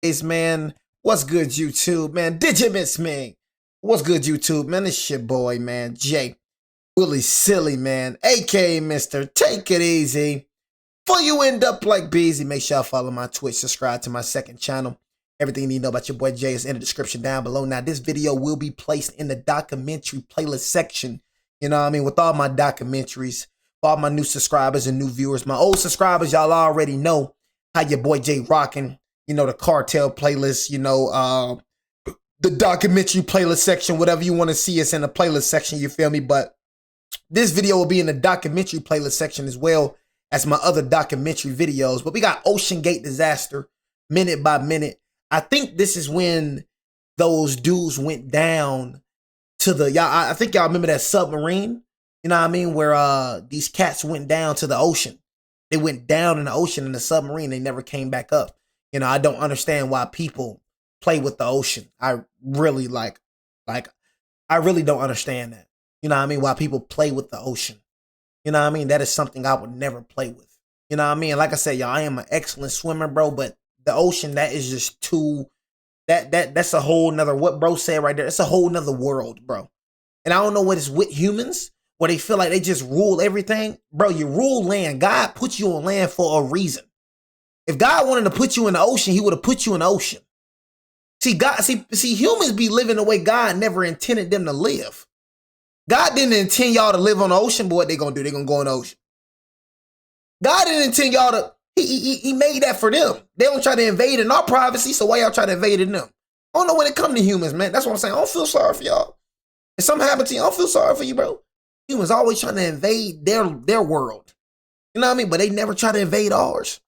Man, what's good, YouTube, man? Did you miss me? What's good, YouTube, man? It's your boy, man, Jay Willie Silly, man, aka Mr. Take It Easy. Before you end up like Beezy, make sure y'all follow my Twitch, subscribe to my second channel. Everything you need to know about your boy Jay is in the description down below. Now, this video will be placed in the documentary playlist section, you know what I mean, with all my documentaries, for all my new subscribers and new viewers. My old subscribers, y'all already know how your boy Jay rocking. You know, the cartel playlist, you know, the documentary playlist section, whatever you want to see, it's in the playlist section, you feel me? But this video will be in the documentary playlist section as well as my other documentary videos. But we got OceanGate disaster, minute by minute. I think this is when those dudes went down to the, y'all, I think y'all remember that submarine, you know what I mean, where these cats went down to the ocean. They went down in the ocean in the submarine. They never came back up. You know, I don't understand why people play with the ocean. I really I really don't understand that. You know what I mean? Why people play with the ocean. You know what I mean? That is something I would never play with. You know what I mean? Like I said, y'all, I am an excellent swimmer, bro, but the ocean, that is just too, that's a whole nother, what bro said right there, it's a whole nother world, bro. And I don't know what it's with humans, where they feel like they just rule everything. Bro, you rule land. God put you on land for a reason. If God wanted to put you in the ocean, he would have put you in the ocean. See, humans be living the way God never intended them to live. God didn't intend y'all to live on the ocean, but what they gonna do? They gonna go in the ocean. God didn't intend y'all to, he made that for them. They don't try to invade in our privacy, so why y'all try to invade in them? I don't know when it come to humans, man. That's what I'm saying. I don't feel sorry for y'all. If something happened to you, I don't feel sorry for you, bro. Humans always trying to invade their world. You know what I mean? But they never try to invade ours.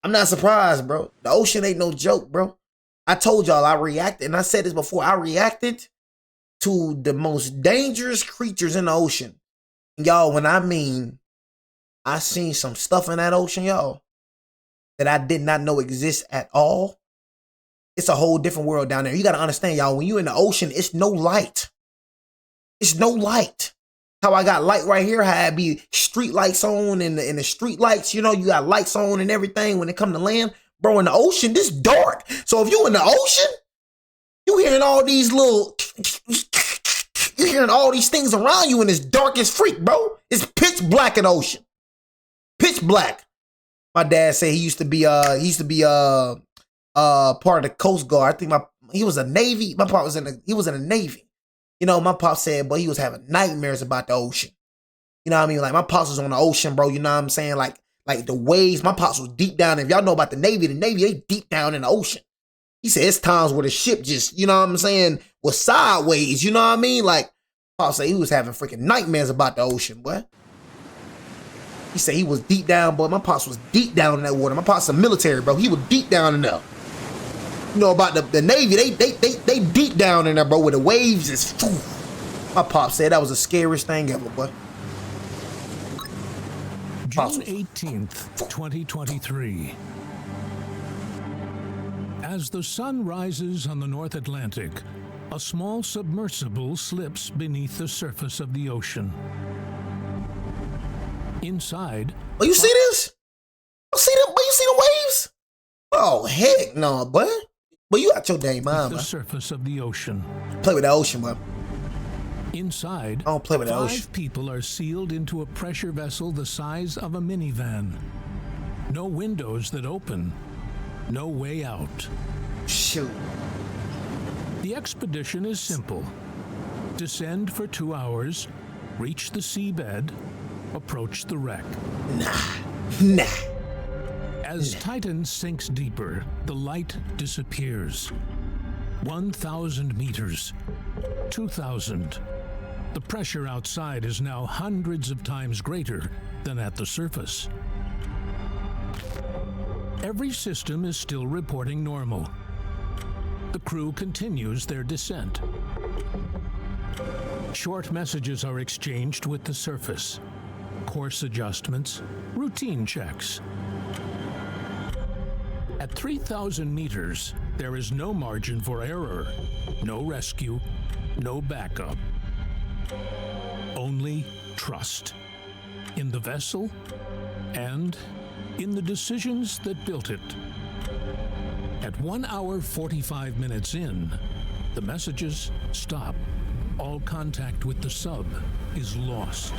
I'm not surprised, bro. The ocean ain't no joke, bro. I told y'all I reacted, and I said this before, I reacted to the most dangerous creatures in the ocean. Y'all, when I mean, I seen some stuff in that ocean, y'all, that I did not know exists at all. It's a whole different world down there. You got to understand, y'all, when you in the ocean, it's no light. It's no light. How I got light right here, how I be street lights on in the street lights, you know, you got lights on and everything when it come to land. Bro, in the ocean, this dark. So if you in the ocean, you hearing all these you hearing all these things around you in this darkest freak, bro. It's pitch black in the ocean. Pitch black. My dad said he used to be part of the Coast Guard. I think he was a Navy. My pop was in the Navy. You know, my pop said, but he was having nightmares about the ocean. You know what I mean? Like, my pops was on the ocean, bro. You know what I'm saying? Like the waves, my pops was deep down. If y'all know about the Navy, they deep down in the ocean. He said it's times where the ship just, you know what I'm saying, was sideways. You know what I mean? Like, pop said he was having freaking nightmares about the ocean, boy. He said he was deep down, boy. My pops was deep down in that water. My pops was military, bro. He was deep down in there. You know about the Navy, they deep down in there, bro, where the waves is, phew. My pop said that was the scariest thing ever, boy. June 18th, 2023. As the sun rises on the North Atlantic, a small submersible slips beneath the surface of the ocean. Inside... Oh, you see this? You see them? You see the waves? Oh, heck no, boy. But you got your dang mind, the surface of the ocean. Play with the ocean, bro. Inside, I don't play with the ocean. 5 people are sealed into a pressure vessel the size of a minivan. No windows that open. No way out. Shoot. The expedition is simple. Descend for 2 hours, reach the seabed, approach the wreck. Nah. As Titan sinks deeper, the light disappears. 1,000 meters, 2,000. The pressure outside is now hundreds of times greater than at the surface. Every system is still reporting normal. The crew continues their descent. Short messages are exchanged with the surface. Course adjustments, routine checks. At 3,000 meters, there is no margin for error, no rescue, no backup. Only trust in the vessel and in the decisions that built it. At 1 hour 45 minutes in, the messages stop. All contact with the sub is lost.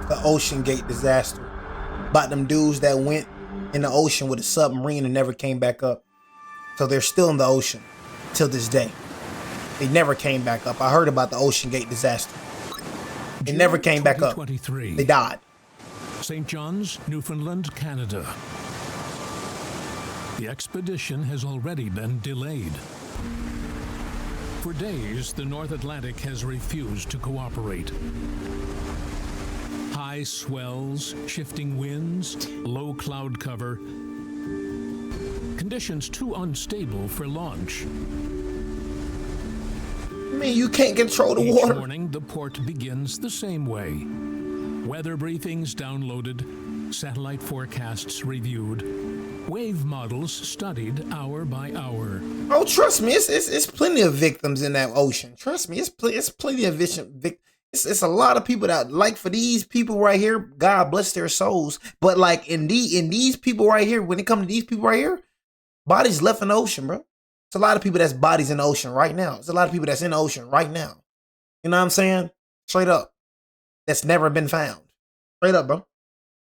The OceanGate disaster. About them dudes that went in the ocean with a submarine and never came back up. So they're still in the ocean till this day. They never came back up. I heard about the OceanGate disaster. They never came back up. They died. St. John's, Newfoundland, Canada. The expedition has already been delayed. For days, the North Atlantic has refused to cooperate. High swells, shifting winds, low cloud cover. Conditions too unstable for launch. I mean, you can't control the water. Each morning, the port begins the same way. Weather briefings downloaded, satellite forecasts reviewed, wave models studied hour by hour. Oh, trust me, it's plenty of victims in that ocean. Trust me, it's plenty of victims. It's a lot of people that, like, for these people right here, God bless their souls. But like in these people right here, when it comes to these people right here, bodies left in the ocean, bro. It's a lot of people that's bodies in the ocean right now. It's a lot of people that's in the ocean right now. You know what I'm saying? Straight up. That's never been found. Straight up, bro.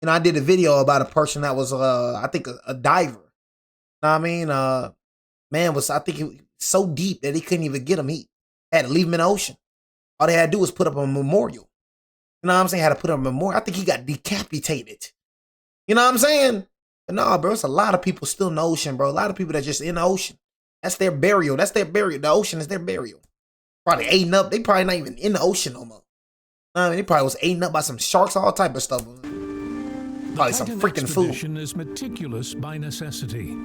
You know, I did a video about a person that was, I think, a diver. You know what I mean? Man was, I think, he was so deep that he couldn't even get him. He had to leave him in the ocean. All they had to do was put up a memorial. You know what I'm saying? Had to put up a memorial. I think he got decapitated. You know what I'm saying? But no, bro, it's a lot of people still in the ocean, bro. A lot of people that's just in the ocean. That's their burial. That's their burial. The ocean is their burial. Probably eating up. They probably not even in the ocean no more. I mean, they probably was eaten up by some sharks, all type of stuff. Probably some freaking food. The expedition is meticulous by necessity.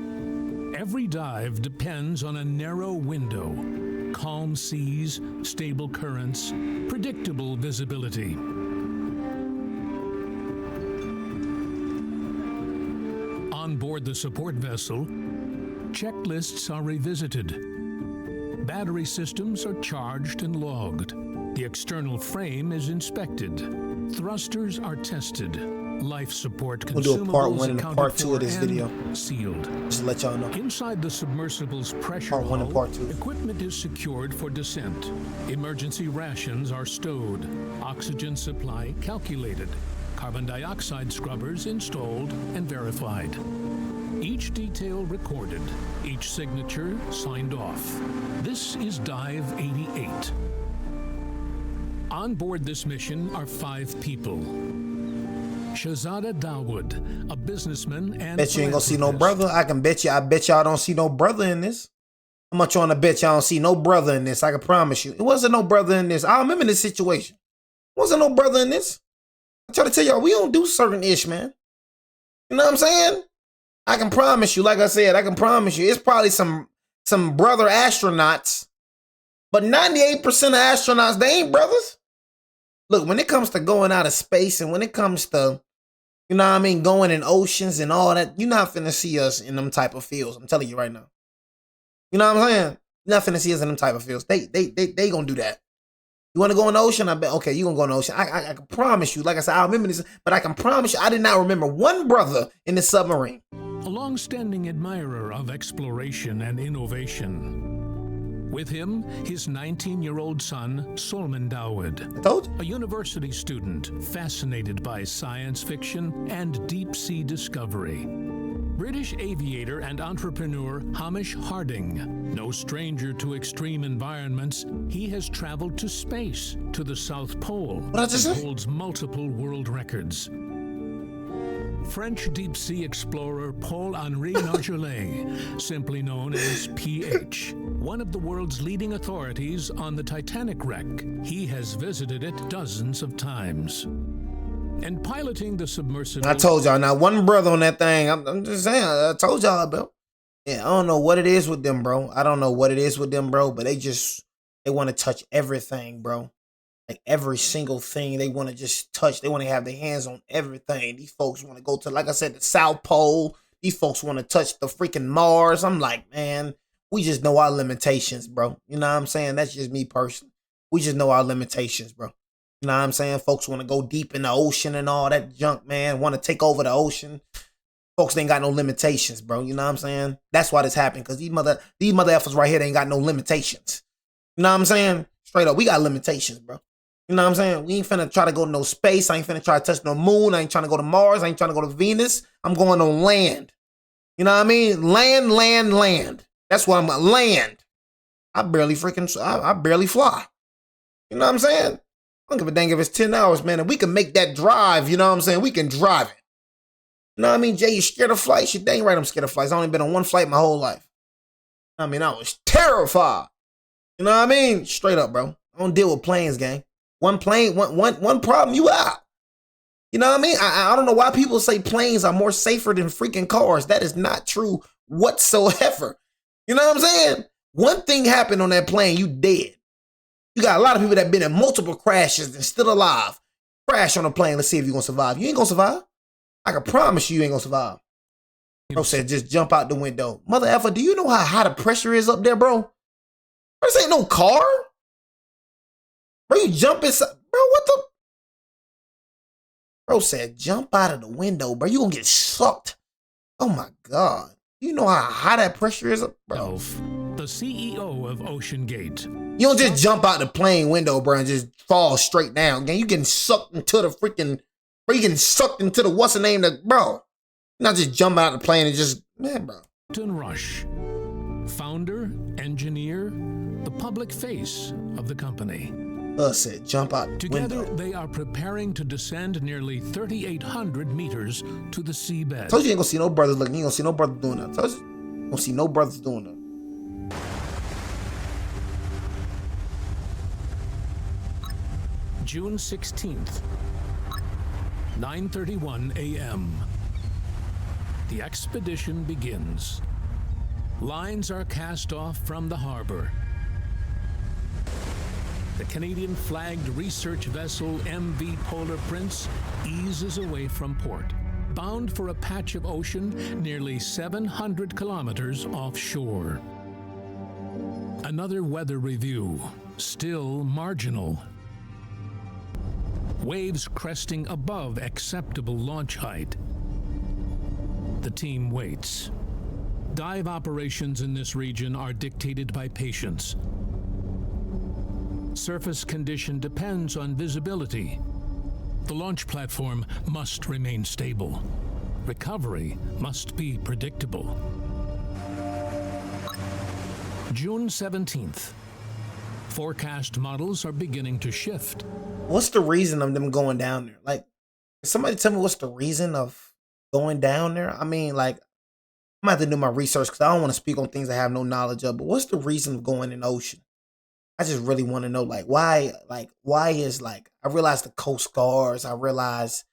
Every dive depends on a narrow window. Calm seas, stable currents, predictable visibility. On board the support vessel, checklists are revisited. Battery systems are charged and logged. The external frame is inspected. Thrusters are tested. Life support consumables we'll do a part 1 and a part 2 of this video. Sealed. Just to let y'all know. Inside the submersible's pressure part 1 hull, and part 2. equipment is secured for descent. Emergency rations are stowed. Oxygen supply calculated. Carbon dioxide scrubbers installed and verified. Each detail recorded. Each signature signed off. This is Dive 88. On board this mission are 5 people. Shahzada Dawood, a businessman and bet you ain't gonna see no brother. I bet y'all don't see no brother in this. How much you wanna bet y'all don't see no brother in this? I can promise you. It wasn't no brother in this. I remember this situation. Wasn't no brother in this. I try to tell y'all, we don't do certain ish, man. You know what I'm saying? I can promise you, like I said, I can promise you, it's probably some brother astronauts, but 98% of astronauts, they ain't brothers. Look, when it comes to going out of space and when it comes to, you know what I mean, going in oceans and all that, you're not finna see us in them type of fields. I'm telling you right now. You know what I'm saying? You're not finna see us in them type of fields. They gonna do that. You wanna go in the ocean? I bet, okay, you gonna go in the ocean. I can promise you, like I said, I remember this, but I can promise you, I did not remember one brother in the submarine. A long-standing admirer of exploration and innovation. With him, his 19-year-old son, Solomon Dawood, a university student fascinated by science fiction and deep-sea discovery. British aviator and entrepreneur Hamish Harding, no stranger to extreme environments, he has traveled to space, to the South Pole, and holds multiple world records. French deep-sea explorer Paul-Henri Nargeolet, simply known as PH, one of the world's leading authorities on the Titanic wreck. He has visited it dozens of times. And piloting the submersible... I told y'all, not one brother on that thing. I'm just saying, I told y'all, bro. Yeah, I don't know what it is with them, bro. I don't know what it is with them, bro, but they want to touch everything, bro. Like every single thing they want to just touch. They want to have their hands on everything. These folks want to go to, like I said, the South Pole. These folks want to touch the freaking Mars. I'm like, man, we just know our limitations, bro. You know what I'm saying? That's just me personally. We just know our limitations, bro. You know what I'm saying? Folks want to go deep in the ocean and all that junk, man. Want to take over the ocean. Folks ain't got no limitations, bro. You know what I'm saying? That's why this happened, because these mother effers right here, they ain't got no limitations. You know what I'm saying? Straight up, we got limitations, bro. You know what I'm saying? We ain't finna try to go to no space. I ain't finna try to touch no moon. I ain't trying to go to Mars. I ain't trying to go to Venus. I'm going on land. You know what I mean? Land. That's why I'm a land. I barely fly. You know what I'm saying? I don't give a dang if it's 10 hours, man. If we can make that drive, you know what I'm saying? We can drive it. You know what I mean? Jay, you scared of flights? You dang right I'm scared of flights. I only been on one flight my whole life. I mean, I was terrified. You know what I mean? Straight up, bro. I don't deal with planes, gang. One plane, one problem, you out. You know what I mean? I don't know why people say planes are more safer than freaking cars. That is not true whatsoever. You know what I'm saying? One thing happened on that plane, you dead. You got a lot of people that been in multiple crashes and still alive. Crash on a plane, let's see if you're going to survive. You ain't going to survive. I can promise you ain't going to survive. Bro said, just jump out the window. Mother effer, do you know how high the pressure is up there, bro? This ain't no car. Bro, you jump inside. Bro, what the? Bro said, jump out of the window, bro. You gonna get sucked. Oh my God. You know how high that pressure is, bro? The CEO of OceanGate. You don't just jump out the plane window, bro, and just fall straight down. Gang, you getting sucked into the freaking, bro, you getting sucked into the what's the name that, bro. Not just jump out of the plane and just, man, bro. Rush, founder, engineer, the public face of the company. Said, jump out the Together, window. they are preparing to descend nearly 3,800 meters to the seabed. Told you ain't gonna see no brothers looking. You ain't gonna see no brothers doing that. Told you, you gonna see no brothers doing that. June 16th, 9:31 a.m. The expedition begins. Lines are cast off from the harbor. The Canadian-flagged research vessel MV Polar Prince eases away from port, bound for a patch of ocean nearly 700 kilometers offshore. Another weather review, still marginal. Waves cresting above acceptable launch height. The team waits. Dive operations in this region are dictated by patience. Surface condition depends on visibility. The launch platform must remain stable. Recovery must be predictable. June 17th. Forecast models are beginning to shift. What's the reason of them going down there? Like, somebody tell me what's the reason of going down there? I mean, like, I'm gonna have to do my research because I don't want to speak on things I have no knowledge of. But what's the reason of going in the ocean? I just really want to know, why is, I realize the Coast Guards, I realize,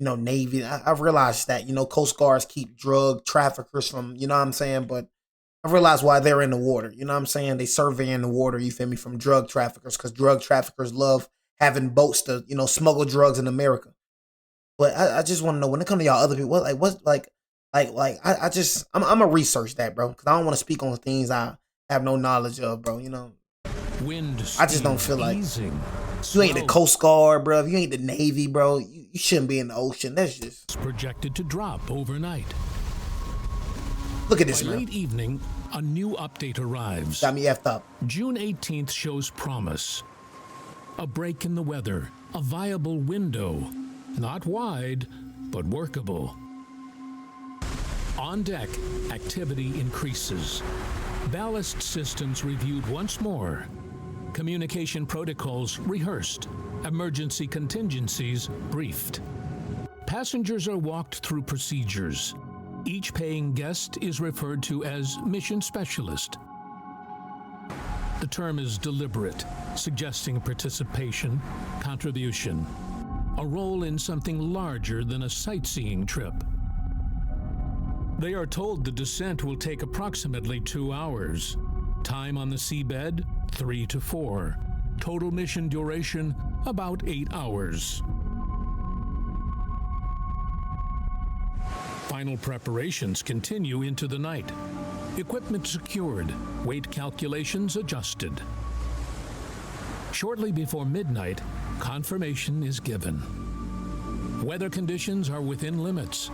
Navy, I realized that, Coast Guards keep drug traffickers from, you know what I'm saying? But I realize why they're in the water, you know what I'm saying? They survey in the water, you feel me, from drug traffickers, because drug traffickers love having boats to, smuggle drugs in America. But I just want to know, when it comes to y'all other people, I'm gonna research that, bro, because I don't want to speak on things I have no knowledge of, bro, Wind I just don't feel like easing. You ain't the Coast Guard, bro. You ain't the Navy, bro. You shouldn't be in the ocean. That's just Projected to drop overnight. Look at this, By man. late evening, a new update arrives. Got me effed up. June 18th shows promise. A break in the weather, a viable window. Not wide, but workable. On deck, activity increases. Ballast systems reviewed once more. Communication protocols rehearsed. Emergency contingencies briefed. Passengers are walked through procedures. Each paying guest is referred to as mission specialist. The term is deliberate, suggesting participation, contribution, a role in something larger than a sightseeing trip. They are told the descent will take approximately 2 hours. Time on the seabed, 3 to 4. Total mission duration, about 8 hours. Final preparations continue into the night. Equipment secured, weight calculations adjusted. Shortly before midnight, confirmation is given. Weather conditions are within limits.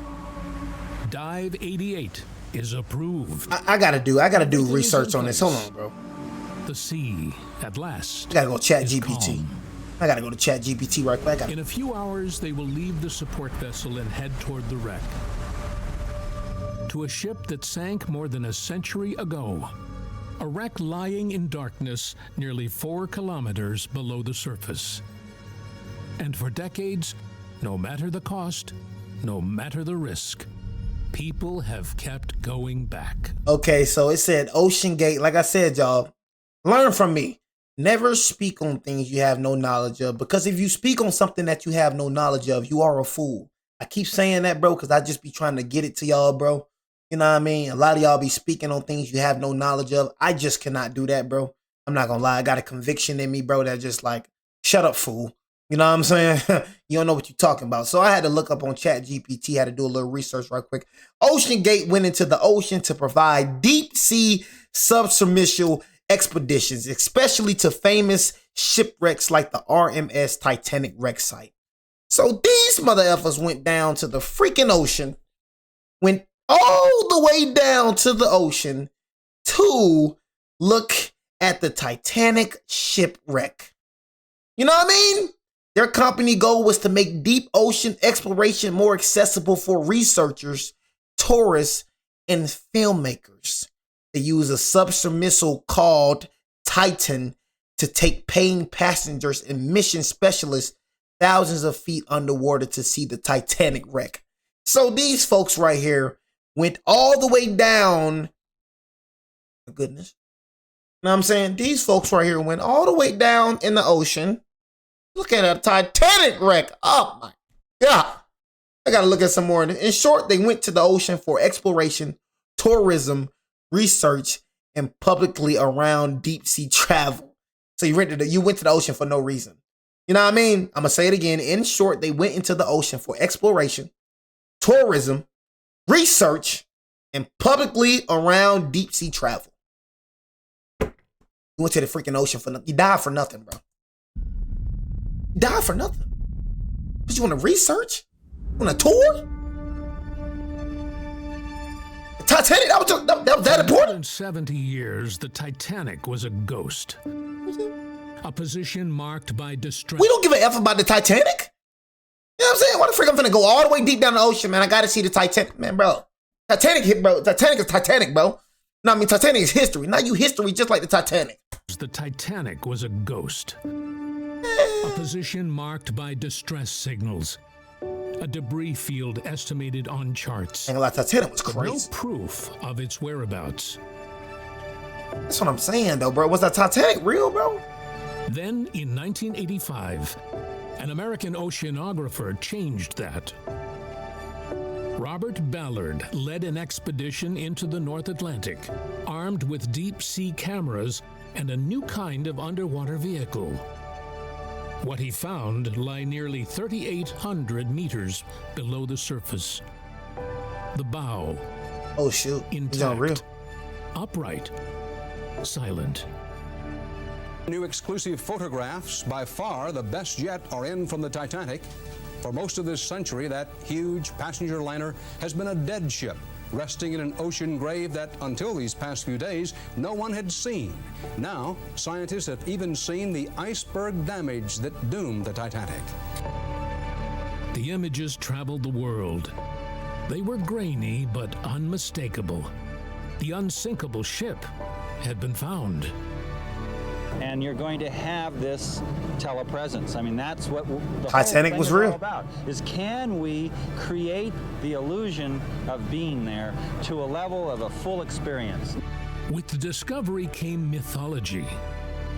Dive 88 is approved. I gotta do research on this. Hold on, bro. The sea, at last, I gotta go chat is GPT. calm. I gotta go to chat GPT right quick. In a few hours, they will leave the support vessel and head toward the wreck. To a ship that sank more than a century ago. A wreck lying in darkness nearly 4 kilometers below the surface. And for decades, no matter the cost, no matter the risk, people have kept going back. Okay, so it said OceanGate. Like I said, y'all, learn from me. Never speak on things you have no knowledge of, because if you speak on something that you have no knowledge of, you are a fool. I keep saying that, bro, because I just be trying to get it to y'all, bro. You know what I mean? A lot of y'all be speaking on things you have no knowledge of. I just cannot do that, bro. I'm not gonna lie. I got a conviction in me, bro, that just like, shut up, fool. You know what I'm saying? You don't know what you're talking about. So I had to look up on Chat GPT, had to do a little research right quick. OceanGate went into the ocean to provide deep sea submersible expeditions, especially to famous shipwrecks like the RMS Titanic wreck site. So these mother effers went down to the freaking ocean, went all the way down to the ocean to look at the Titanic shipwreck. You know what I mean? Their company goal was to make deep ocean exploration more accessible for researchers, tourists, and filmmakers. They use a submersible called Titan to take paying passengers and mission specialists thousands of feet underwater to see the Titanic wreck. So these folks right here went all the way down. My goodness. You know what I'm saying? These folks right here went all the way down in the ocean. Look at a Titanic wreck. Oh my God. I got to look at some more. In short, they went to the ocean for exploration, tourism, research, and publicly around deep sea travel. So you went to the ocean for no reason. You know what I mean? I'm going to say it again. In short, they went into the ocean for exploration, tourism, research, and publicly around deep sea travel. You went to the freaking ocean for nothing. You died for nothing, bro. You died for nothing. But you want to research? You want to tour? The Titanic, that was that important? For more than 70 years, the Titanic was a ghost. A position marked by distress. We don't give a F about the Titanic. You know what I'm saying? Why the frick I'm finna go all the way deep down the ocean, man? I gotta see the Titanic, man, bro. Titanic hit, bro. Titanic is Titanic, bro. No, I mean, Titanic is history. Now you history just like the Titanic. The Titanic was a ghost. A position marked by distress signals. A debris field estimated on charts. And like Titanic was No crazy. proof of its whereabouts. That's what I'm saying, though, bro. Was that Titanic real, bro? Then, in 1985, an American oceanographer changed that. Robert Ballard led an expedition into the North Atlantic, armed with deep-sea cameras and a new kind of underwater vehicle. What he found lay nearly 3,800 meters below the surface. The bow, Oh, shoot. It's not real. intact, upright, silent. New exclusive photographs, by far the best yet, are in from the Titanic. For most of this century, that huge passenger liner has been a dead ship, resting in an ocean grave that, until these past few days, no one had seen. Now, scientists have even seen the iceberg damage that doomed the Titanic. The images traveled the world. They were grainy but unmistakable. The unsinkable ship had been found. And you're going to have this telepresence. I mean, that's what the Titanic whole thing was is real. all about, is can we create the illusion of being there to a level of a full experience? With the discovery came mythology.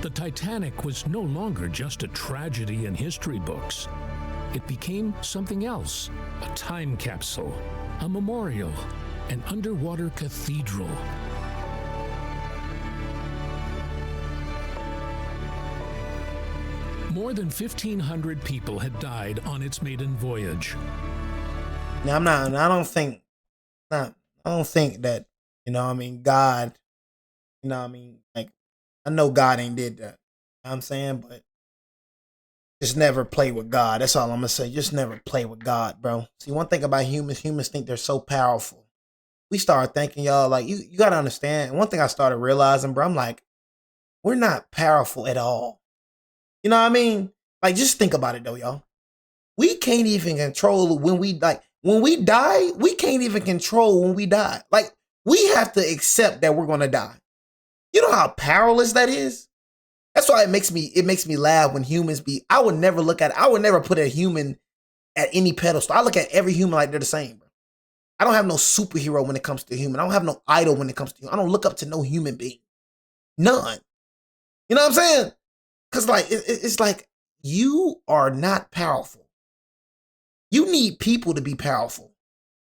The Titanic was no longer just a tragedy in history books. It became something else, a time capsule, a memorial, an underwater cathedral. More than 1,500 people had died on its maiden voyage. Now, I don't think that, you know what I mean, God, you know what I mean, like, I know God ain't did that. You know what I'm saying? But Just never play with God. That's all I'm gonna say. Just never play with God, bro. See, one thing about humans think they're so powerful. We start thinking, y'all, like you gotta understand. And one thing I started realizing, bro, I'm like, we're not powerful at all. You know what I mean? Like, just think about it though, y'all. We can't even control when we die, we can't even control when we die. Like, we have to accept that we're gonna die. You know how powerless that is? That's why it makes me laugh when humans I would never put a human at any pedestal. I look at every human like they're the same, bro. I don't have no superhero when it comes to human. I don't have no idol when it comes to human. I don't look up to no human being. None. You know what I'm saying? Because like it's like you are not powerful. You need people to be powerful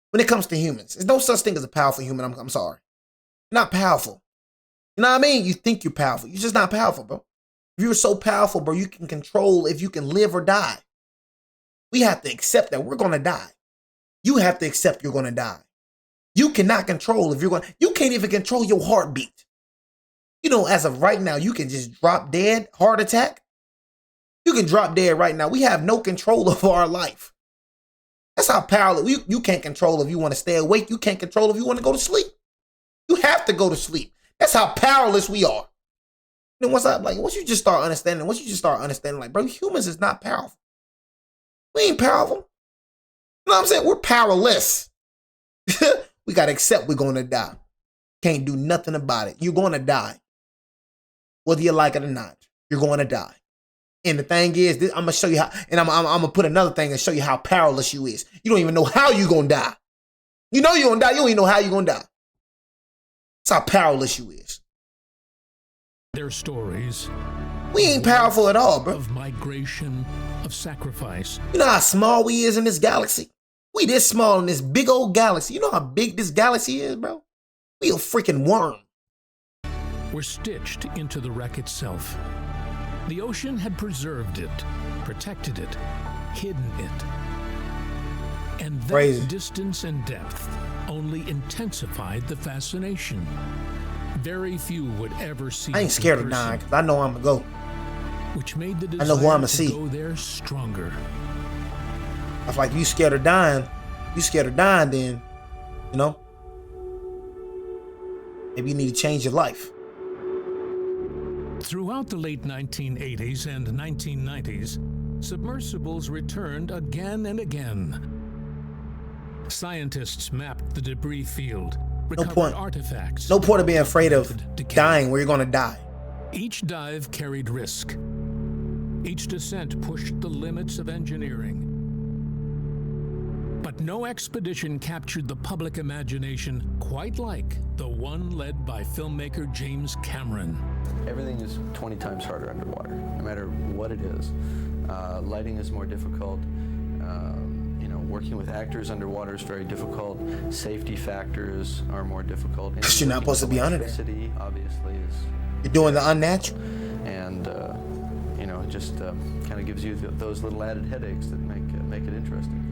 when it comes to humans. There's no such thing as a powerful human. I'm sorry. You're not powerful. You know what I mean? You think you're powerful. You're just not powerful, bro. If you're so powerful, bro, you can control if you can live or die. We have to accept that we're going to die. You have to accept you're going to die. You cannot control you can't even control your heartbeat. You know, as of right now, you can just drop dead, heart attack. You can drop dead right now. We have no control over our life. That's how powerless. You can't control if you want to stay awake. You can't control if you want to go to sleep. You have to go to sleep. That's how powerless we are. Then once you just start understanding, like, bro, humans is not powerful. We ain't powerful. You know what I'm saying? We're powerless. We got to accept we're going to die. Can't do nothing about it. You're going to die. Whether you like it or not, you're going to die. And the thing is, I'm going to show you how, and I'm going to put another thing and show you how powerless you is. You don't even know how you're going to die. You know you're going to die. You don't even know how you're going to die. That's how powerless you is. Their stories. We ain't powerful at all, bro. Of migration, of sacrifice. You know how small we is in this galaxy? We this small in this big old galaxy. You know how big this galaxy is, bro? We a freaking worm. Were stitched into the wreck itself. The ocean had preserved it, protected it, hidden it. And that Crazy. Distance and depth only intensified the fascination. Very few would ever see. I ain't scared of dying because I know I'm going to go. Which made the I know who I'm desire going to to see. go there stronger. I feel like you scared of dying. Then, you know, maybe you need to change your life. Throughout the late 1980s and 1990s, submersibles returned again and again. Scientists mapped the debris field, recovered artifacts. No point of being afraid of dying where you're going to die. Each dive carried risk. Each descent pushed the limits of engineering. But no expedition captured the public imagination quite like the one led by filmmaker James Cameron. Everything is 20 times harder underwater, no matter what it is. Lighting is more difficult. Working with actors underwater is very difficult. Safety factors are more difficult. Because you're not supposed to be under there. Obviously, is you're doing the unnatural. And it just kind of gives you those little added headaches that make it interesting.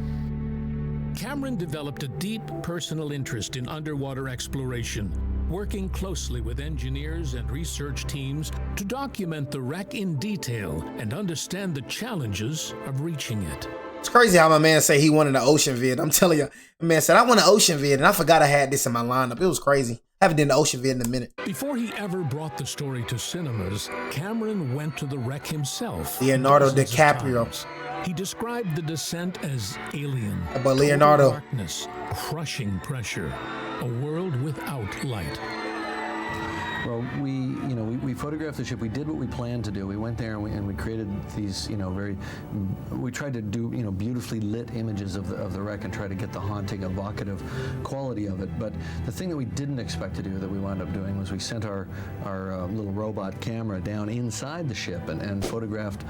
Cameron developed a deep personal interest in underwater exploration, working closely with engineers and research teams to document the wreck in detail and understand the challenges of reaching it. It's crazy how my man say he wanted an ocean vid. I'm telling you, my man said, I want an ocean vid, and I forgot I had this in my lineup. It was crazy. I haven't done the ocean vid in a minute. Before he ever brought the story to cinemas, Cameron went to the wreck himself. Leonardo DiCaprio. He described the descent as alien. But Leonardo. Darkness, crushing pressure, a world without light. Well, we photographed the ship. We did what we planned to do. We went there and we created these, we tried to do, beautifully lit images of the wreck and try to get the haunting, evocative quality of it. But the thing that we didn't expect to do that we wound up doing was we sent our little robot camera down inside the ship and photographed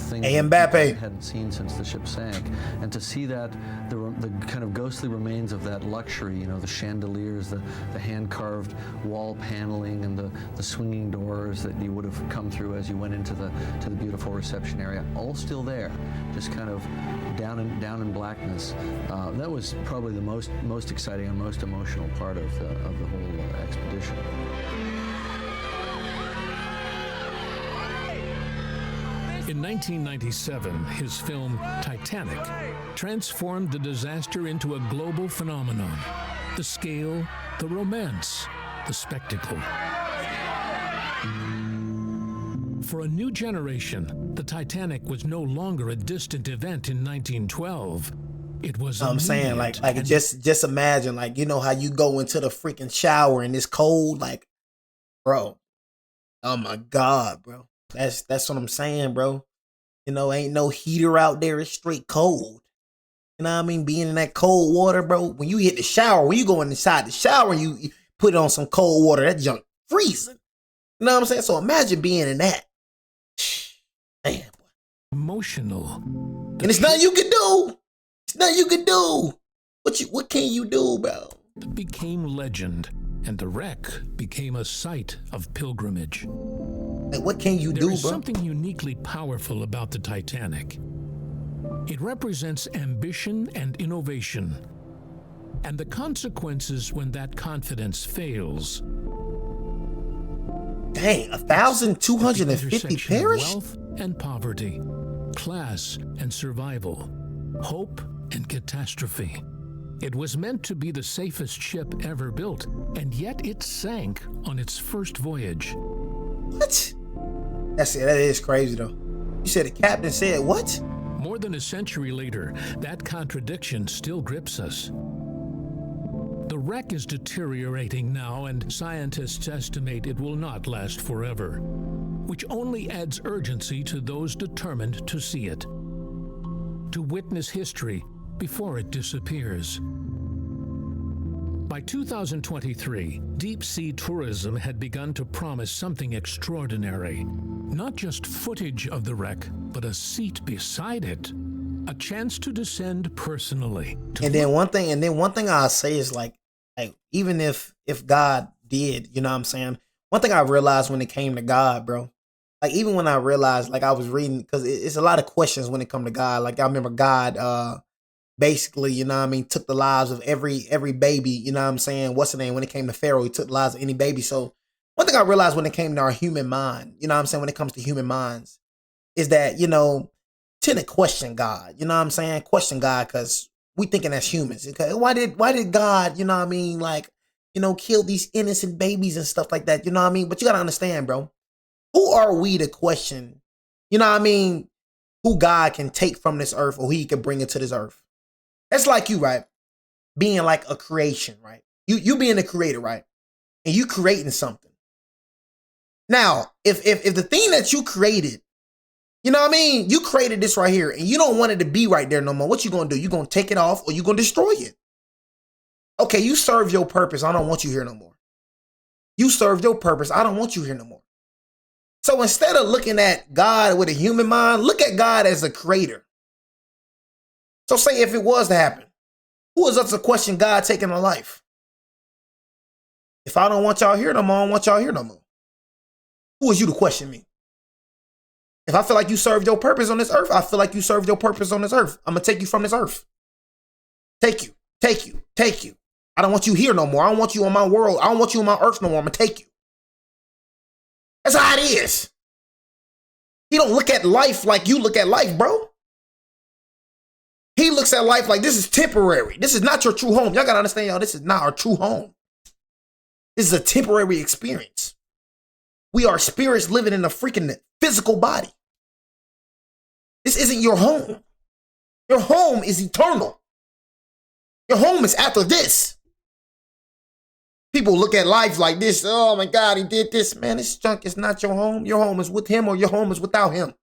things that we hadn't seen since the ship sank. And to see that, the kind of ghostly remains of that luxury, the chandeliers, the hand-carved wall paneling, and the swinging doors that you would have come through as you went into the beautiful reception area, all still there, just kind of down in blackness. That was probably the most exciting and most emotional part of the whole expedition. This In 1997, his film Titanic transformed the disaster into a global phenomenon. The scale, the romance, the spectacle. For a new generation, the Titanic was no longer a distant event in 1912. It was I'm saying, like just imagine, like, you know how you go into the freaking shower and it's cold, like, bro. Oh my God, bro. That's what I'm saying, bro. You know, ain't no heater out there. It's straight cold. You know what I mean? Being in that cold water, bro. When you hit the shower, when you go inside the shower, you put it on some cold water, that junk freezing. You know what I'm saying? So imagine being in that. Man, boy. Emotional. And it's nothing you can do. It's nothing you can do. What can you do, bro? It became legend, and the wreck became a site of pilgrimage. Like, what can you do, bro? There is something uniquely powerful about the Titanic. It represents ambition and innovation, and the consequences when that confidence fails. Dang, 1,250 perished? Wealth and poverty, class and survival, hope and catastrophe. It was meant to be the safest ship ever built, and yet it sank on its first voyage. What? That is crazy, though. You said the captain said what? More than a century later, that contradiction still grips us. The wreck is deteriorating now, and scientists estimate it will not last forever, which only adds urgency to those determined to see it, to witness history before it disappears. By 2023, deep-sea tourism had begun to promise something extraordinary. Not just footage of the wreck, but a seat beside it. A chance to descend personally. And then one thing I'll say is like even if God did, you know what I'm saying? One thing I realized when it came to God, bro, like even when I realized, like I was reading, because it's a lot of questions when it come to God. Like I remember God basically, you know what I mean, took the lives of every baby, you know what I'm saying? What's the name? When it came to Pharaoh, he took the lives of any baby. So one thing I realized when it came to our human mind, you know what I'm saying, when it comes to human minds, is that, you know, tend to question God, you know what I'm saying? Question God, because we thinking as humans. Okay? Why did God, you know what I mean, like, you know, kill these innocent babies and stuff like that, you know what I mean? But you gotta understand, bro, who are we to question, you know what I mean, who God can take from this earth or who he can bring into this earth? That's like you, right? Being like a creation, right? You being a creator, right? And you creating something. Now, if the thing that you created, you know what I mean? You created this right here and you don't want it to be right there no more. What you gonna do? You gonna take it off or you gonna destroy it? Okay, you serve your purpose. I don't want you here no more. You served your purpose. I don't want you here no more. So instead of looking at God with a human mind, look at God as a creator. So say if it was to happen, who is us to question God taking a life? If I don't want y'all here no more, I don't want y'all here no more. Who is you to question me? If I feel like you served your purpose on this earth, I feel like you served your purpose on this earth. I'm going to take you from this earth. Take you, take you, take you. I don't want you here no more. I don't want you on my world. I don't want you on my earth no more. I'm going to take you. That's how it is. He don't look at life like you look at life, bro. He looks at life like this is temporary. This is not your true home. Y'all got to understand, y'all, this is not our true home. This is a temporary experience. We are spirits living in a freaking physical body. This isn't your home. Your home is eternal. Your home is after this. People look at life like this. Oh my God, he did this. Man, this junk is not your home. Your home is with him or your home is without him.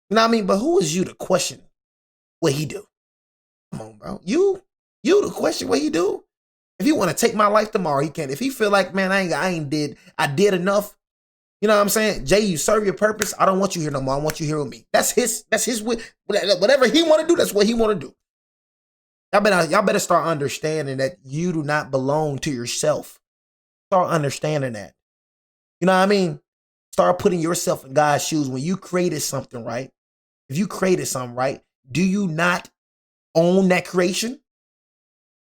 You know what I mean? But who is you to question what he do? Come on, bro. You to question what he do? If he want to take my life tomorrow, he can. If he feel like, man, I did enough. You know what I'm saying? Jay, you serve your purpose. I don't want you here no more. I want you here with me. That's his whatever he want to do, that's what he want to do. Y'all better start understanding that you do not belong to yourself. Start understanding that. You know what I mean? Start putting yourself in God's shoes. When you created something, right? If you created something, right? Do you not own that creation?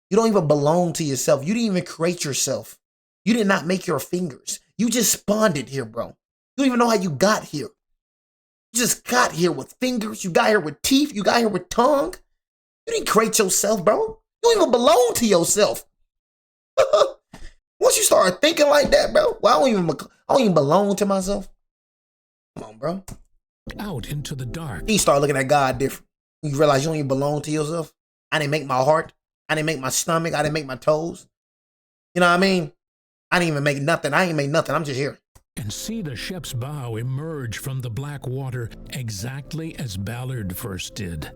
You don't even belong to yourself. You didn't even create yourself. You did not make your fingers. You just spawned it here, bro. You don't even know how you got here. You just got here with fingers. You got here with teeth. You got here with tongue. You didn't create yourself, bro. You don't even belong to yourself. Once you start thinking like that, bro, well, I don't even belong to myself. Come on, bro. Out into the dark. You start looking at God different. You realize you don't even belong to yourself. I didn't make my heart. I didn't make my stomach. I didn't make my toes. You know what I mean? I didn't even make nothing. I ain't make nothing. I'm just here. And see the ship's bow emerge from the black water exactly as Ballard first did.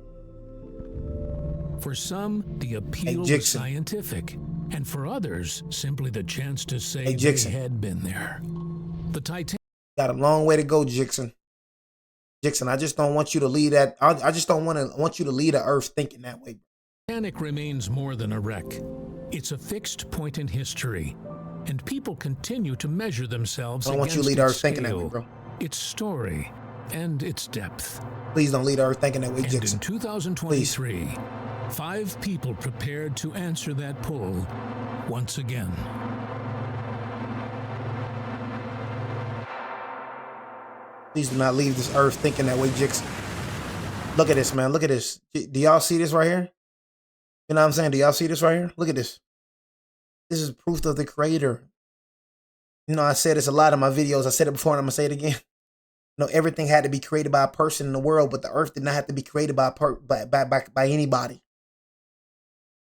For some, the appeal was scientific, and for others, simply the chance to say they had been there. The Titanic got a long way to go, Jixon. Jixon, I just don't want you to leave that. I just don't want you to leave the Earth thinking that way. Titanic remains more than a wreck. It's a fixed point in history, and people continue to measure themselves against its scale, I don't want you to leave the Earth thinking that way, bro. Its story and its depth. Please don't leave the Earth thinking that way, and Jixon. In 2023, 5 people prepared to answer that pull once again. Please do not leave this Earth thinking that way, Jixon. Look at this, man. Look at this. Do y'all see this right here? You know what I'm saying? Do y'all see this right here? Look at this. This is proof of the Creator. You know, I said this a lot in my videos. I said it before and I'm going to say it again. You know, everything had to be created by a person in the world, but the Earth did not have to be created by anybody.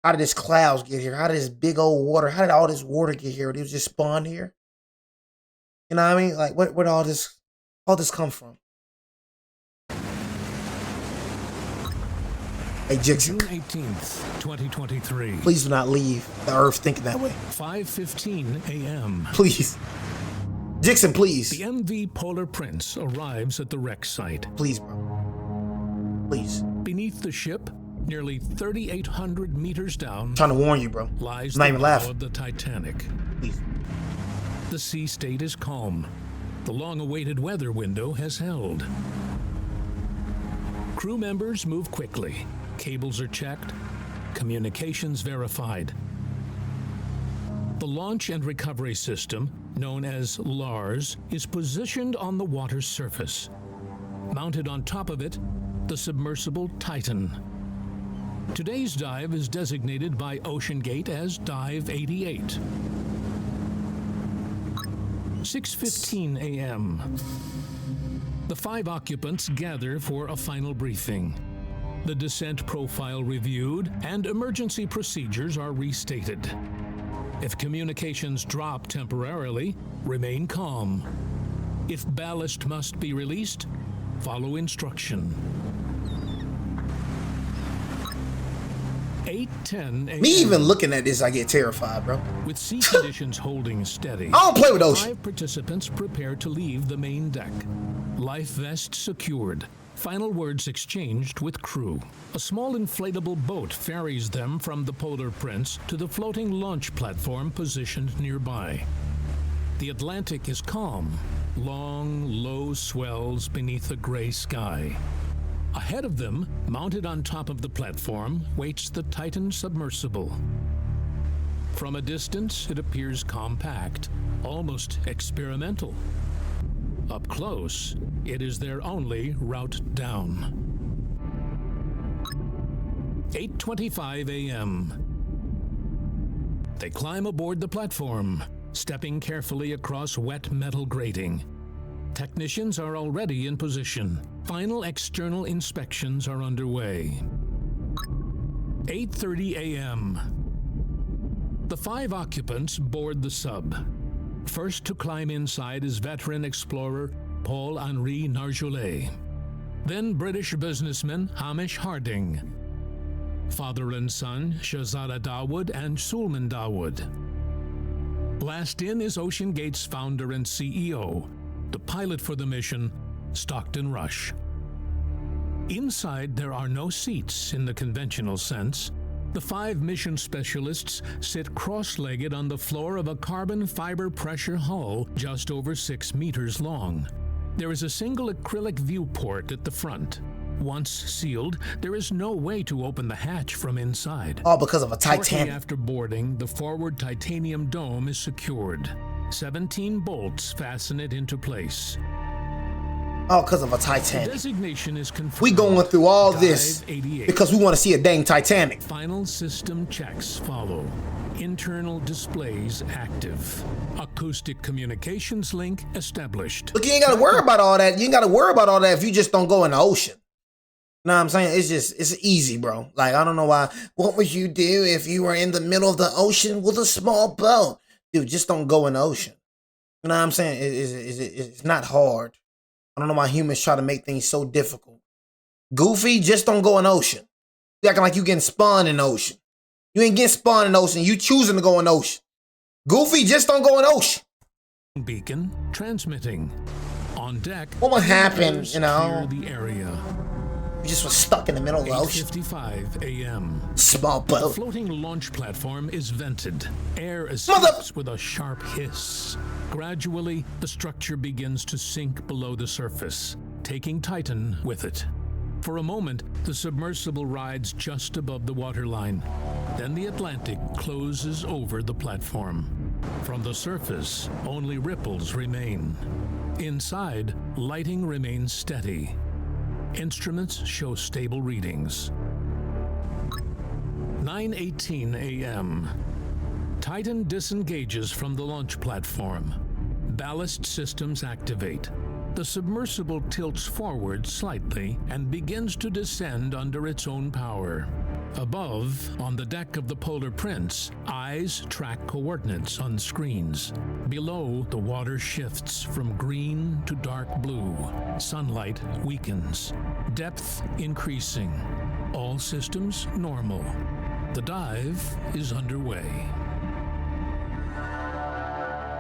How did this clouds get here? How did this big old water? How did all this water get here? It was just spawned here. You know what I mean? Like, where did all this come from? Hey, Jixon. June 18th, 2023. Please do not leave the Earth thinking that way. 5:15 a.m. Please. Jixon, please. The MV Polar Prince arrives at the wreck site. Please, bro. Please. Beneath the ship, nearly 3,800 meters down, I'm trying to warn you, bro. Lies I'm not the even bow laughing. of the Titanic. Please. The sea state is calm. The long-awaited weather window has held. Crew members move quickly. Cables are checked. Communications verified. The launch and recovery system, known as LARS, is positioned on the water's surface. Mounted on top of it, the submersible Titan. Today's dive is designated by OceanGate as Dive 88. 6:15 a.m. The 5 occupants gather for a final briefing. The descent profile reviewed and emergency procedures are restated. If communications drop temporarily, remain calm. If ballast must be released, follow instruction. 8:10 a.m. Me even looking at this, I get terrified, bro. With sea conditions holding steady, I don't play with those. 5 participants prepare to leave the main deck. Life vests secured. Final words exchanged with crew. A small inflatable boat ferries them from the Polar Prince to the floating launch platform positioned nearby. The Atlantic is calm. Long, low swells beneath a gray sky. Ahead of them, mounted on top of the platform, waits the Titan submersible. From a distance, it appears compact, almost experimental. Up close, it is their only route down. 8:25 a.m. They climb aboard the platform, stepping carefully across wet metal grating. Technicians are already in position. Final external inspections are underway. 8:30 a.m. The 5 occupants board the sub. First to climb inside is veteran explorer Paul-Henri Narjolet. Then British businessman Hamish Harding. Father and son Shahzada Dawood and Sulman Dawood. Last in is OceanGate's founder and CEO, the pilot for the mission, Stockton Rush. Inside, there are no seats in the conventional sense. The 5 mission specialists sit cross-legged on the floor of a carbon fiber pressure hull just over 6 meters long. There is a single acrylic viewport at the front. Once sealed, there is no way to open the hatch from inside. All because of a Shortly Titanic. after boarding, the forward titanium dome is secured. 17 bolts fasten it into place. All because of a The Titanic. designation is confirmed. We going through all Dive this 88. because we want to see a dang Titanic. Final system checks follow. Internal displays active. Acoustic communications link established. Look, you ain't got to worry about all that. You ain't got to worry about all that if you just don't go in the ocean. Know what I'm saying? It's easy, bro. Like, I don't know why. What would you do if you were in the middle of the ocean with a small boat? Dude, just don't go in the ocean. You know what I'm saying? It's not hard. I don't know why humans try to make things so difficult. Goofy, just don't go in the ocean. You acting like you getting spun in the ocean. You ain't getting spun in the ocean. You choosing to go in the ocean. Goofy, just don't go in the ocean. Beacon transmitting. On deck. What would happen, you know? Clear the area. You just was stuck in the middle of the ocean. 8:55 a.m. Small The boat. floating launch platform is vented. Air escapes with a sharp hiss. Gradually, the structure begins to sink below the surface, taking Titan with it. For a moment, the submersible rides just above the waterline. Then the Atlantic closes over the platform. From the surface, only ripples remain. Inside, lighting remains steady. Instruments show stable readings. 9:18 a.m. Titan disengages from the launch platform. Ballast systems activate. The submersible tilts forward slightly and begins to descend under its own power. Above, on the deck of the Polar Prince, eyes track coordinates on screens. Below, the water shifts from green to dark blue. Sunlight weakens. Depth increasing. All systems normal. The dive is underway.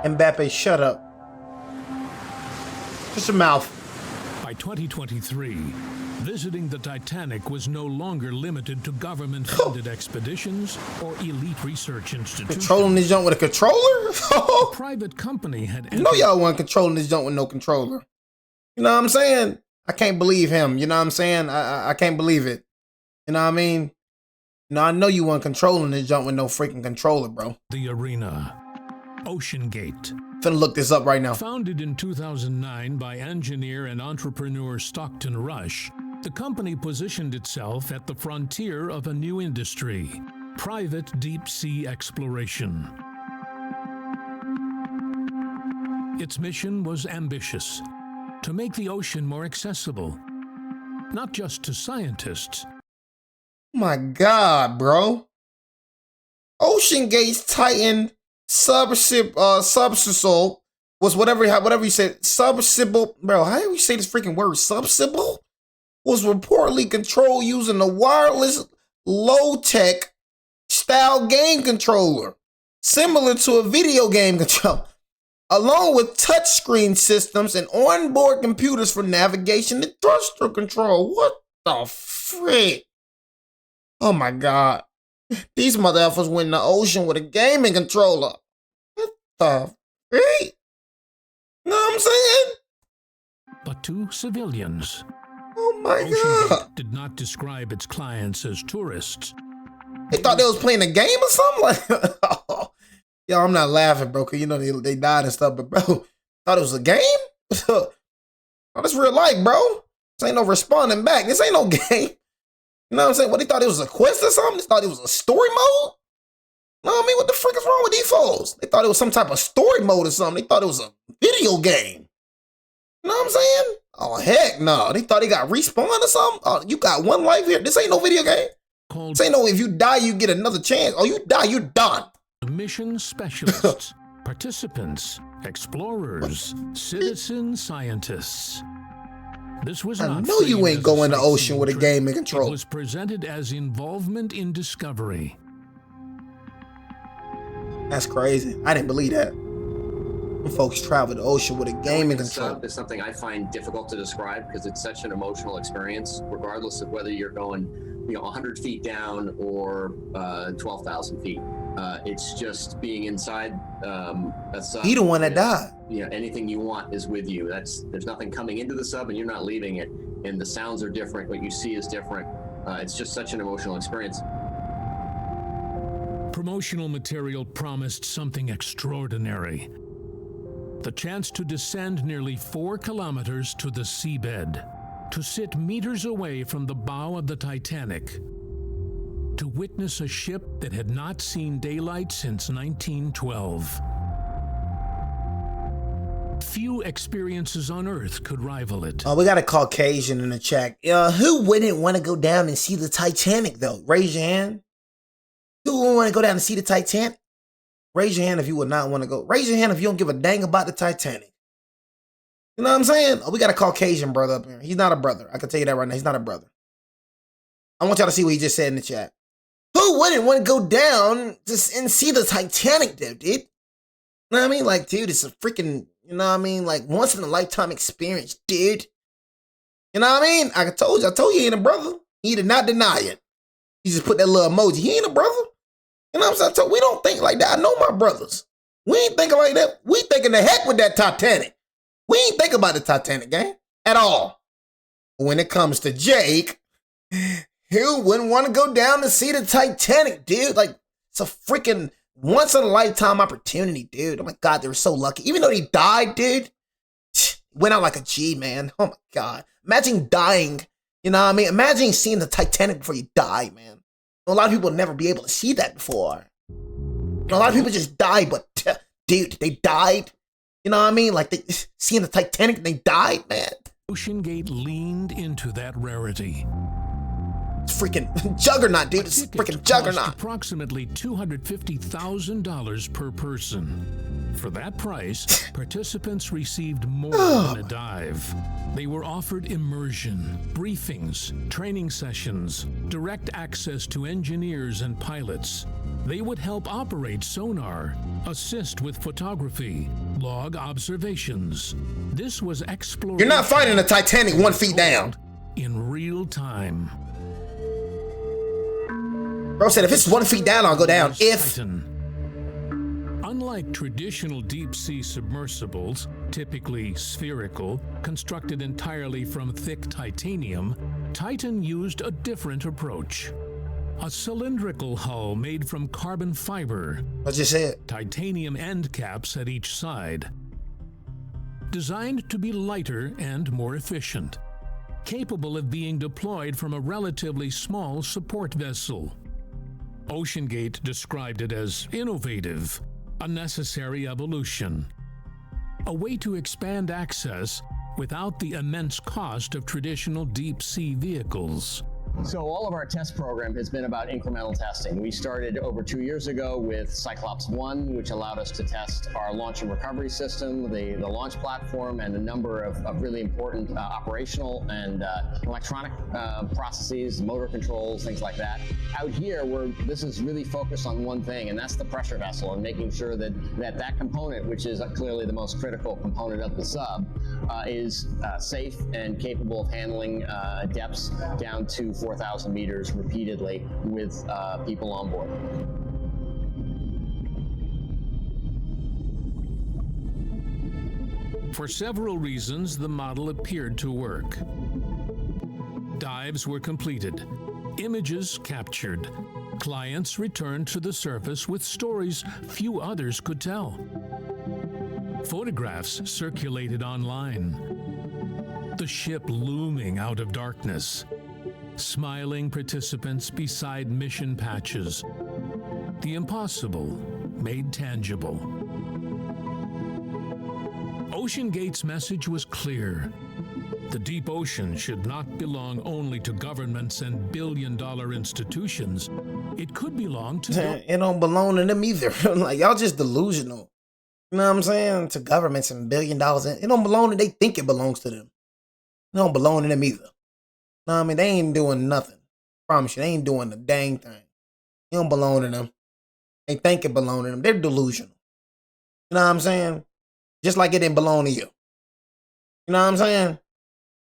Mbappe, shut up. Shut your mouth. By 2023, visiting the Titanic was no longer limited to government-funded expeditions or elite research institutions. Controlling this junk with a controller? A private company had You know y'all wasn't controlling this junk with no controller. You know what I'm saying? I can't believe him. You know what I'm saying? I can't believe it. You know what I mean? You know, I know you weren't controlling this junk with no freaking controller, bro. the arena. OceanGate. Finna look this up right now. Founded in 2009 by engineer and entrepreneur Stockton Rush, the company positioned itself at the frontier of a new industry, private deep-sea exploration. Its mission was ambitious, to make the ocean more accessible, not just to scientists. My God, bro. OceanGate's Titan submersible was whatever you said. Submersible, bro. How do you say this freaking word? Submersible was reportedly controlled using a wireless, low-tech style game controller, similar to a video game controller, along with touchscreen systems and onboard computers for navigation and thruster control. What the frick? Oh my God. These motherfuckers went in the ocean with a gaming controller. What the frick? Know what I'm saying? But to civilians, Oh my God. OceanGate did not describe its clients as tourists. They thought they was playing a game or something? Like, yo, I'm not laughing, bro, because you know they died and stuff, but bro, thought it was a game? Oh, that's real life, bro. This ain't no responding back. This ain't no game. You know what I'm saying? What, they thought it was a quest or something? They thought it was a story mode? You know what I mean? What the frick is wrong with these folks? They thought it was some type of story mode or something. They thought it was a video game. You know what I'm saying? Oh, heck no. They thought they got respawned or something? Oh, you got one life here? This ain't no video game. This ain't no if you die, you get another chance. Oh, you die, you're done. Mission specialists, participants, explorers, citizen scientists. This was I not know you framed ain't as going in the sightseeing ocean with a trip. gaming It controller. was presented as involvement in discovery. That's crazy. I didn't believe that. Them folks travel the ocean with a gaming controller. Is something I find difficult to describe because it's such an emotional experience, regardless of whether you're going, 100 feet down or 12,000 feet. It's just being inside a sub. He the one that died. Anything you want is with you. There's nothing coming into the sub, and you're not leaving it. And the sounds are different. What you see is different. It's just such an emotional experience. Promotional material promised something extraordinary. The chance to descend nearly 4 kilometers to the seabed, to sit meters away from the bow of the Titanic, to witness a ship that had not seen daylight since 1912. Few experiences on Earth could rival it. Oh, we got a Caucasian in the chat. Who wouldn't want to go down and see the Titanic, though? Raise your hand. Who wouldn't want to go down and see the Titanic? Raise your hand if you would not want to go. Raise your hand if you don't give a dang about the Titanic. You know what I'm saying? Oh, we got a Caucasian brother up here. He's not a brother. I can tell you that right now. He's not a brother. I want y'all to see what he just said in the chat. Who wouldn't want to go down and see the Titanic, dude? You know what I mean? Like, dude, it's a freaking, you know what I mean? Like, once in a lifetime experience, dude. You know what I mean? I told you he ain't a brother. He did not deny it. He just put that little emoji. He ain't a brother. You know what I'm saying? We don't think like that. I know my brothers. We ain't thinking like that. We thinking the heck with that Titanic. We ain't think about the Titanic, gang, at all. When it comes to Jake, who wouldn't want to go down to see the Titanic, dude? Like, it's a freaking once in a lifetime opportunity, dude. Oh my God, they were so lucky. Even though he died, dude, went out like a G, man. Oh my God. Imagine dying. You know what I mean? Imagine seeing the Titanic before you die, man. A lot of people will never be able to see that before. A lot of people just die, but dude, they died. You know what I mean? Like, they seeing the Titanic, they died, man. OceanGate leaned into that rarity. It's freaking juggernaut, dude. It's freaking juggernaut. Approximately $250,000 per person. For that price, participants received more than a dive. They were offered immersion, briefings, training sessions, direct access to engineers and pilots. They would help operate sonar, assist with photography, log observations. This was exploration. You're not finding the Titanic 1 feet down. In real time. Bro said if it's 1 feet down, I'll go down. Unlike traditional deep-sea submersibles, typically spherical, constructed entirely from thick titanium, Titan used a different approach. A cylindrical hull made from carbon fiber. What'd you say? Titanium end caps at each side. Designed to be lighter and more efficient. Capable of being deployed from a relatively small support vessel. OceanGate described it as innovative, a necessary evolution. A way to expand access without the immense cost of traditional deep-sea vehicles. So all of our test program has been about incremental testing. We started over 2 years ago with Cyclops 1, which allowed us to test our launch and recovery system, the launch platform, and a number of really important operational and electronic processes, motor controls, things like that. Out here, this is really focused on one thing, and that's the pressure vessel, and making sure that component, which is clearly the most critical component of the sub, is safe and capable of handling depths down to 4,000 meters repeatedly with people on board. For several reasons, the model appeared to work. Dives were completed, images captured, clients returned to the surface with stories few others could tell. Photographs circulated online. The ship looming out of darkness. Smiling participants beside mission patches. The impossible made tangible. OceanGate's message was clear. The deep ocean should not belong only to governments and billion-dollar institutions. It could belong to... It don't belong to them either. Like, y'all just delusional. You know what I'm saying? To governments and $1 billion. It don't belong to them. They think it belongs to them. It don't belong to them either. No, I mean, they ain't doing nothing. Promise you, they ain't doing a dang thing. It don't belong to them. They think it belong to them. They're delusional. You know what I'm saying? Just like it didn't belong to you. You know what I'm saying?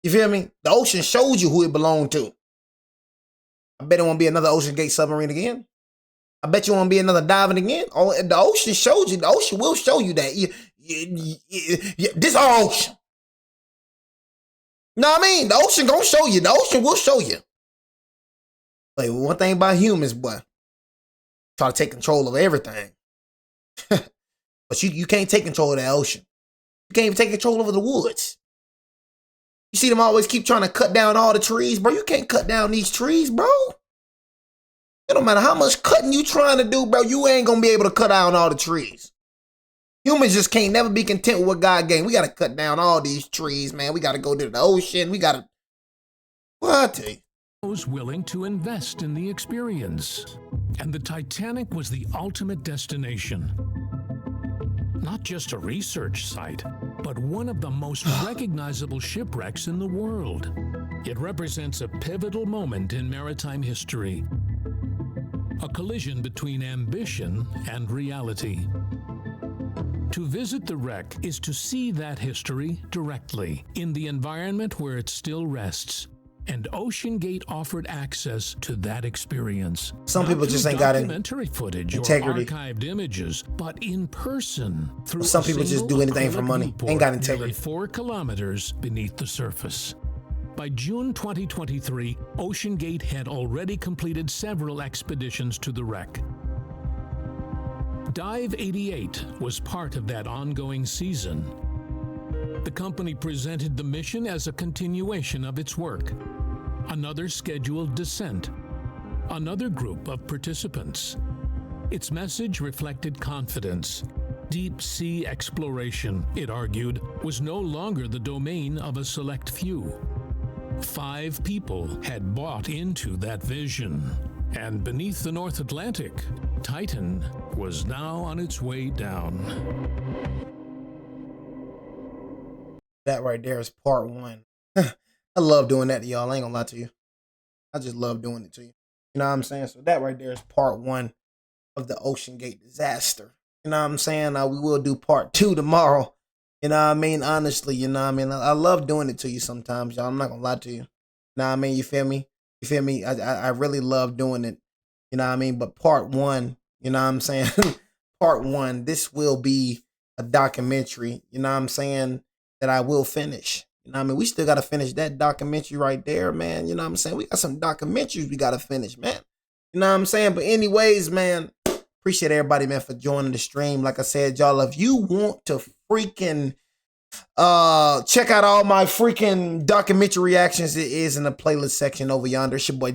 You feel me? The ocean showed you who it belonged to. I bet it won't be another OceanGate submarine again. I bet you won't be another diving again. Oh, the ocean showed you. The ocean will show you that. This our ocean. You know what I mean? The ocean gonna show you. The ocean will show you. Like, one thing about humans, boy, try to take control of everything. But you can't take control of that ocean. You can't even take control over the woods. You see them always keep trying to cut down all the trees, bro. You can't cut down these trees, bro. It don't matter how much cutting you trying to do, bro. You ain't gonna be able to cut down all the trees. Humans just can't never be content with what God gave. We gotta cut down all these trees, man. We gotta go to the ocean. We gotta. What I tell you? Was willing to invest in the experience. And the Titanic was the ultimate destination. Not just a research site, but one of the most recognizable shipwrecks in the world. It represents a pivotal moment in maritime history. A collision between ambition and reality. To visit the wreck is to see that history directly in the environment where it still rests. And OceanGate offered access to that experience. Some people just ain't got documentary footage integrity. Or archived images, but in person through Some people just do anything for money. Ain't got integrity. 4 kilometers beneath the surface. By June 2023, OceanGate had already completed several expeditions to the wreck. Dive 88 was part of that ongoing season. The company presented the mission as a continuation of its work. Another scheduled descent. Another group of participants. Its message reflected confidence. Deep sea exploration, it argued, was no longer the domain of a select few. 5 people had bought into that vision. And beneath the North Atlantic, Titan was now on its way down. That right there is part 1. I love doing that to y'all. I ain't gonna lie to you. I just love doing it to you. You know what I'm saying? So that right there is part 1 of the OceanGate disaster. You know what I'm saying? We will do part 2 tomorrow. You know what I mean? Honestly, you know what I mean? I love doing it to you sometimes, y'all. I'm not gonna lie to you. You know what I mean? You feel me? You feel me? I really love doing it. You know what I mean? But part 1, you know what I'm saying? Part 1, this will be a documentary, you know what I'm saying, that I will finish. You know what I mean? We still got to finish that documentary right there, man. You know what I'm saying? We got some documentaries we got to finish, man. You know what I'm saying? But anyways, man, appreciate everybody, man, for joining the stream. Like I said, y'all, if you want to freaking check out all my freaking documentary reactions, it is in the playlist section over yonder. It's your boy